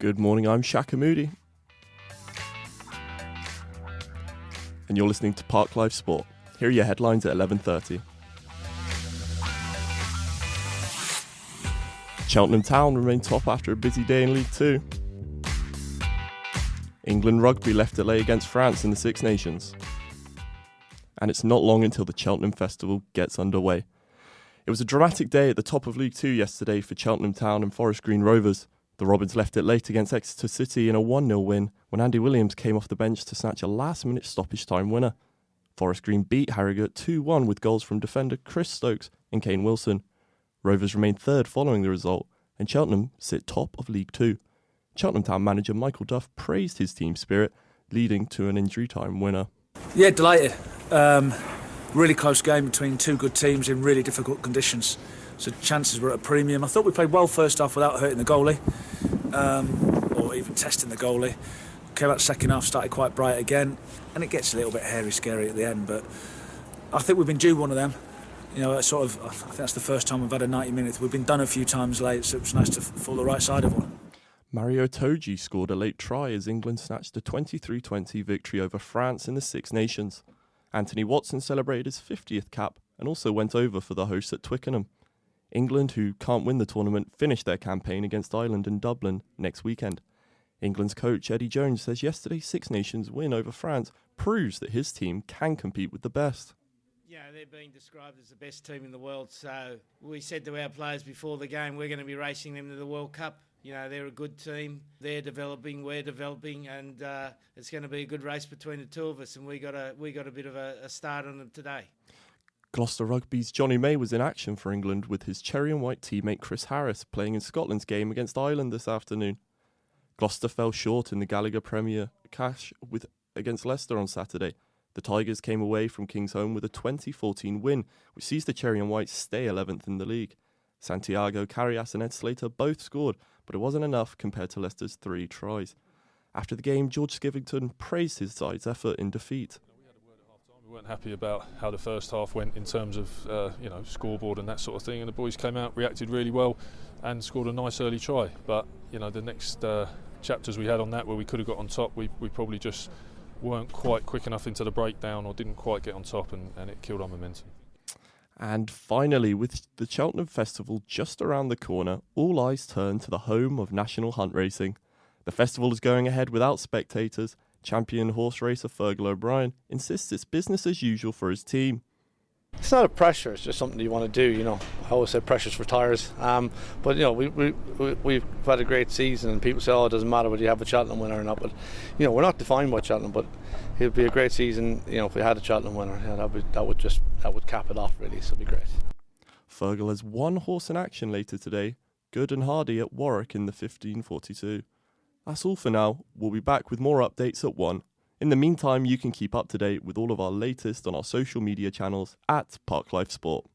Good morning, I'm Shaka Moody. And you're listening to Park Live Sport. Here are your headlines at 11:30. Cheltenham Town remain top after a busy day in League Two. England rugby left delay against France in the Six Nations. And it's not long until the Cheltenham Festival gets underway. It was a dramatic day at the top of League Two yesterday for Cheltenham Town and Forest Green Rovers. The Robins left it late against Exeter City in a 1-0 win when Andy Williams came off the bench to snatch a last-minute stoppage time winner. Forest Green beat Harrogate 2-1 with goals from defender Chris Stokes and Kane Wilson. Rovers remained third following the result, and Cheltenham sit top of League Two. Cheltenham Town manager Michael Duff praised his team's spirit, leading to an injury time winner. Yeah, delighted. Really close game between two good teams in really difficult conditions. So chances were at a premium. I thought we played well first half without hurting the goalie, or even testing the goalie. Came out second half, started quite bright again, and it gets a little bit hairy, scary at the end. But I think we've been due one of them. You know, I think that's the first time we've had a 90 minutes. We've been done a few times late, so it was nice to fall the right side of one. Mario Toji scored a late try as England snatched a 23-20 victory over France in the Six Nations. Anthony Watson celebrated his 50th cap and also went over for the hosts at Twickenham. England, who can't win the tournament, finished their campaign against Ireland in Dublin next weekend. England's coach Eddie Jones says yesterday's Six Nations win over France proves that his team can compete with the best. Yeah, they're being described as the best team in the world, so we said to our players before the game we're going to be racing them to the World Cup. You know, they're a good team, they're developing, we're developing, and it's going to be a good race between the two of us, and we got a bit of a start on them today. Gloucester Rugby's Johnny May was in action for England with his cherry and white teammate Chris Harris playing in Scotland's game against Ireland this afternoon. Gloucester fell short in the Gallagher Premier Cash against Leicester on Saturday. The Tigers came away from Kingsholm with a 2014 win, which sees the cherry and white stay 11th in the league. Santiago Carrias and Ed Slater both scored, but it wasn't enough compared to Leicester's 3 tries. After the game, George Skivington praised his side's effort in defeat. We weren't happy about how the first half went in terms of scoreboard and that sort of thing, and the boys came out, reacted really well and scored a nice early try. But the next chapters we had on that where we could have got on top, we probably just weren't quite quick enough into the breakdown or didn't quite get on top, and it killed our momentum. And finally, with the Cheltenham Festival just around the corner, all eyes turn to the home of national hunt racing. The festival is going ahead without spectators. Champion horse racer Fergal O'Brien insists it's business as usual for his team. It's not a pressure, it's just something you want to do, I always say pressure's for tyres. But we've had a great season, and people say, it doesn't matter whether you have a Cheltenham winner or not. But, we're not defined by Cheltenham, but it would be a great season, if we had a Cheltenham winner. That would cap it off, really, so it'd be great. Fergal has one horse in action later today, Good and Hardy at Warwick in the 1542. That's all for now. We'll be back with more updates at 1. In the meantime, you can keep up to date with all of our latest on our social media channels at Park Life Sport.